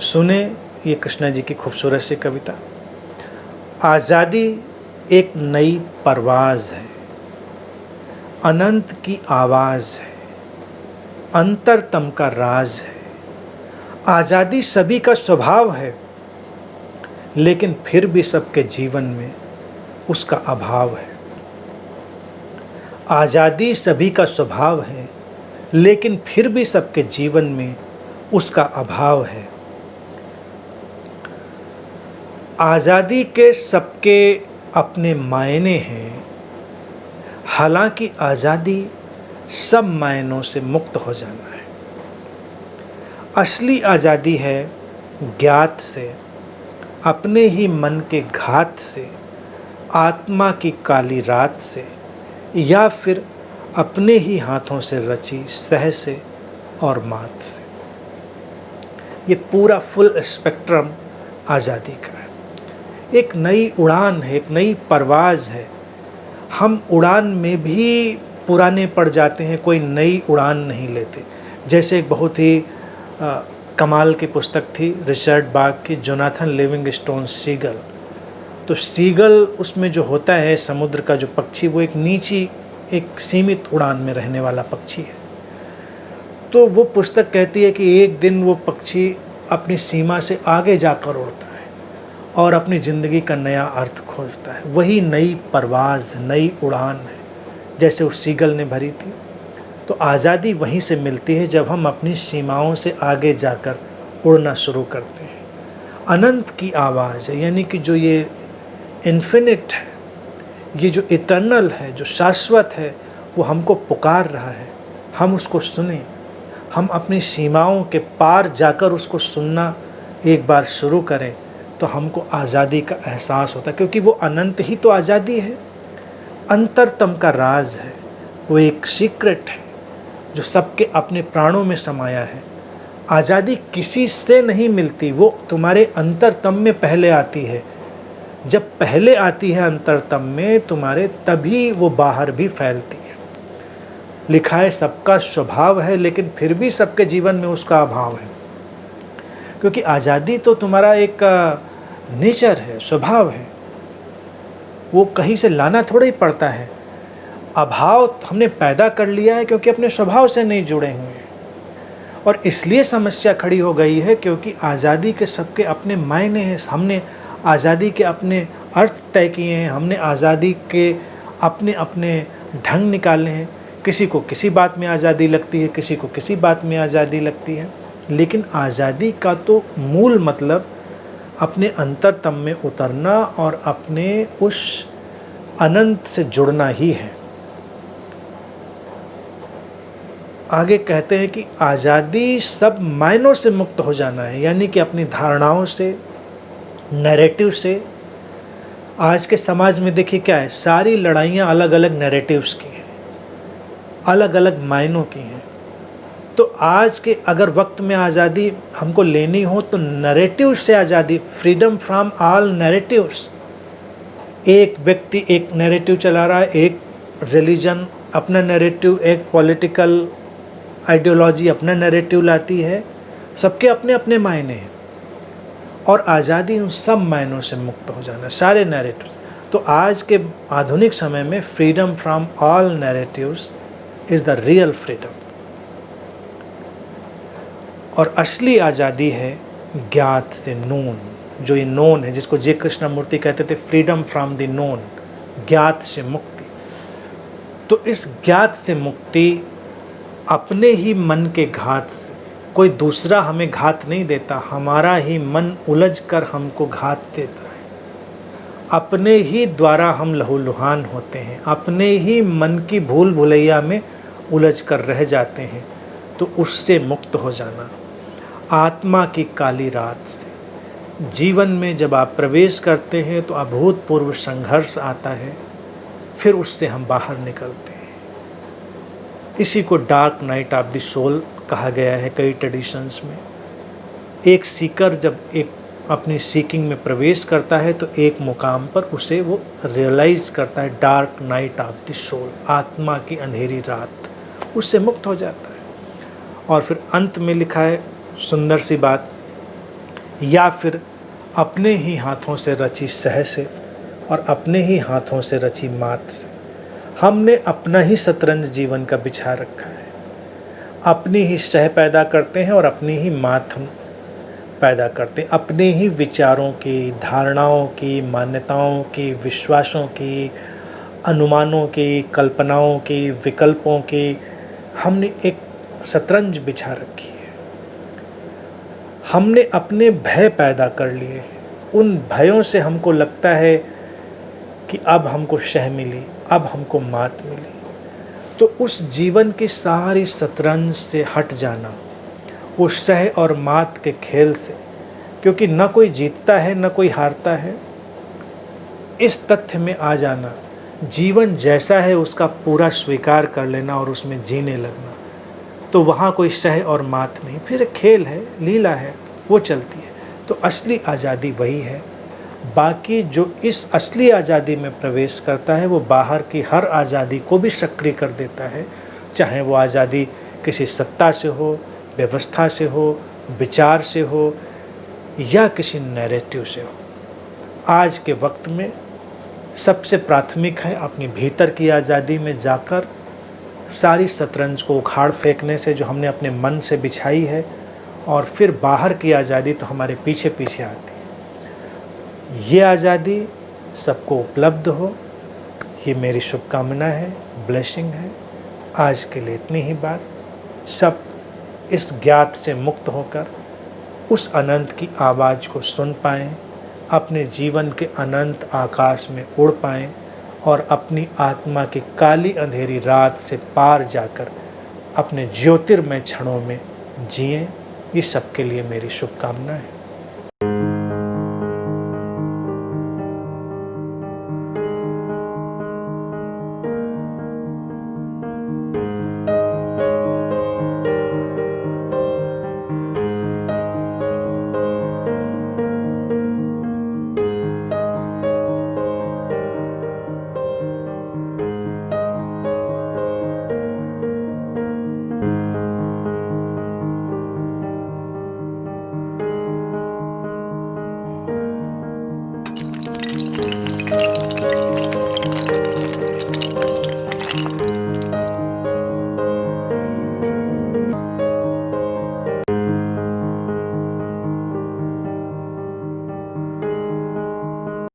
सुने ये कृष्णा जी की खूबसूरत सी कविता। आज़ादी एक नई परवाज़ है, अनंत की आवाज़ है, अंतरतम का राज है। आज़ादी सभी का स्वभाव है, लेकिन फिर भी सबके जीवन में उसका अभाव है। आज़ादी सभी का स्वभाव है, लेकिन फिर भी सबके जीवन में उसका अभाव है। आज़ादी के सबके अपने मायने हैं, हालांकि आज़ादी सब मायनों से मुक्त हो जाना है। असली आज़ादी है ज्ञात से, अपने ही मन के घात से, आत्मा की काली रात से, या फिर अपने ही हाथों से रची सह से और मात से। ये पूरा फुल स्पेक्ट्रम आज़ादी का है। एक नई उड़ान है, एक नई परवाज़ है। हम उड़ान में भी पुराने पड़ जाते हैं, कोई नई उड़ान नहीं लेते। जैसे एक बहुत ही कमाल की पुस्तक थी रिचर्ड बाग की, जोनाथन लिविंगस्टोन सीगल। तो सीगल उसमें जो होता है समुद्र का जो पक्षी, वो एक नीची एक सीमित उड़ान में रहने वाला पक्षी है। तो वो पुस्तक कहती है कि एक दिन वो पक्षी अपनी सीमा से आगे जाकर उड़ता है और अपनी ज़िंदगी का नया अर्थ खोजता है। वही नई परवाज़, नई उड़ान है जैसे उस सीगल ने भरी थी। तो आज़ादी वहीं से मिलती है जब हम अपनी सीमाओं से आगे जाकर उड़ना शुरू करते हैं। अनंत की आवाज़ है, यानी कि जो ये इन्फिनिट है, ये जो इटर्नल है, जो शाश्वत है, वो हमको पुकार रहा है। हम उसको सुने, हम अपनी सीमाओं के पार जाकर उसको सुनना एक बार शुरू करें तो हमको आज़ादी का एहसास होता है, क्योंकि वो अनंत ही तो आज़ादी है, अंतरतम का राज है। वो एक सीक्रेट है जो सबके अपने प्राणों में समाया है। आज़ादी किसी से नहीं मिलती, वो तुम्हारे अंतरतम में पहले आती है। जब पहले आती है अंतरतम में तुम्हारे, तभी वो बाहर भी फैलती है। लिखा है सबका स्वभाव है, लेकिन फिर भी सबके जीवन में उसका अभाव है। क्योंकि आज़ादी तो तुम्हारा एक नेचर है, स्वभाव है, वो कहीं से लाना थोड़ा ही पड़ता है। अभाव हमने पैदा कर लिया है क्योंकि अपने स्वभाव से नहीं जुड़े हुए हैं। और इसलिए समस्या खड़ी हो गई है क्योंकि आज़ादी के सबके अपने मायने हैं। हमने आज़ादी के अपने अर्थ तय किए हैं, हमने आज़ादी के अपने अपने ढंग निकाले हैं। किसी को किसी बात में आज़ादी लगती है, किसी को किसी बात में आज़ादी लगती है। लेकिन आज़ादी का तो मूल मतलब अपने अंतरतम में उतरना और अपने उस अनंत से जुड़ना ही है। आगे कहते हैं कि आज़ादी सब मायनों से मुक्त हो जाना है, यानी कि अपनी धारणाओं से, नैरेटिव से। आज के समाज में देखिए क्या है, सारी लड़ाइयाँ अलग अलग नैरेटिव्स की हैं, अलग अलग मायनों की हैं। तो आज के अगर वक्त में आज़ादी हमको लेनी हो तो नैरेटिव से आज़ादी, फ्रीडम फ्रॉम ऑल नैरेटिव्स। एक व्यक्ति एक नैरेटिव चला रहा है, एक रिलीजन अपना नैरेटिव, एक पॉलिटिकल आइडियोलॉजी अपना नैरेटिव लाती है। सबके अपने अपने मायने हैं और आज़ादी उन सब मायनों से मुक्त हो जाना, सारे नैरेटिव्स। तो आज के आधुनिक समय में freedom from all narratives is the real freedom. और असली आज़ादी है ज्ञात से नोन। जो ये नोन है, जिसको जे कृष्णमूर्ति कहते थे फ्रीडम फ्रॉम द नोन, ज्ञात से मुक्ति। तो इस ज्ञात से मुक्ति अपने ही मन के घात से, कोई दूसरा हमें घात नहीं देता, हमारा ही मन उलझ कर हमको घात देता है। अपने ही द्वारा हम लहूलुहान होते हैं, अपने ही मन की भूल भुलैया में उलझ कर रह जाते हैं। तो उससे मुक्त हो जाना, आत्मा की काली रात से। जीवन में जब आप प्रवेश करते हैं तो अभूतपूर्व संघर्ष आता है, फिर उससे हम बाहर निकलते हैं। इसी को dark night of the soul कहा गया है कई ट्रेडिशंस में। एक सीकर जब एक अपनी सीकिंग में प्रवेश करता है तो एक मुकाम पर उसे वो रियलाइज़ करता है, dark night of the soul, आत्मा की अंधेरी रात, उससे मुक्त हो जाता है। और फिर अंत में लिखा है सुंदर सी बात, या फिर अपने ही हाथों से रची शह से और अपने ही हाथों से रची मात से हमने अपना ही शतरंज जीवन का बिछा रखा है। अपनी ही शह पैदा करते हैं और अपनी ही मात हम पैदा करते हैं, अपने ही विचारों की, धारणाओं की, मान्यताओं की, विश्वासों की, अनुमानों की, कल्पनाओं की, विकल्पों की हमने एक शतरंज बिछा रखी है। हमने अपने भय पैदा कर लिए हैं। उन भयों से हमको लगता है कि अब हमको शह मिली, अब हमको मात मिली। तो उस जीवन की सारी शतरंज से हट जाना, वो शह और मात के खेल से, क्योंकि न कोई जीतता है न कोई हारता है, इस तथ्य में आ जाना, जीवन जैसा है उसका पूरा स्वीकार कर लेना और उसमें जीने लगना, तो वहाँ कोई शह और मात नहीं, फिर खेल है, लीला है, वो चलती है। तो असली आज़ादी वही है। बाकी जो इस असली आज़ादी में प्रवेश करता है वो बाहर की हर आज़ादी को भी सक्रिय कर देता है, चाहे वो आज़ादी किसी सत्ता से हो, व्यवस्था से हो, विचार से हो या किसी नैरेटिव से हो। आज के वक्त में सबसे प्राथमिक है अपनी भीतर की आज़ादी में जाकर सारी शतरंज को उखाड़ फेंकने से जो हमने अपने मन से बिछाई है, और फिर बाहर की आज़ादी तो हमारे पीछे पीछे आती है। ये आज़ादी सबको उपलब्ध हो, ये मेरी शुभकामना है, ब्लेसिंग है। आज के लिए इतनी ही बात। सब इस ज्ञात से मुक्त होकर उस अनंत की आवाज़ को सुन पाएँ, अपने जीवन के अनंत आकाश में उड़ पाएँ और अपनी आत्मा की काली अंधेरी रात से पार जाकर अपने ज्योतिर्मय क्षणों में जिएं। ये सबके लिए मेरी शुभकामना है।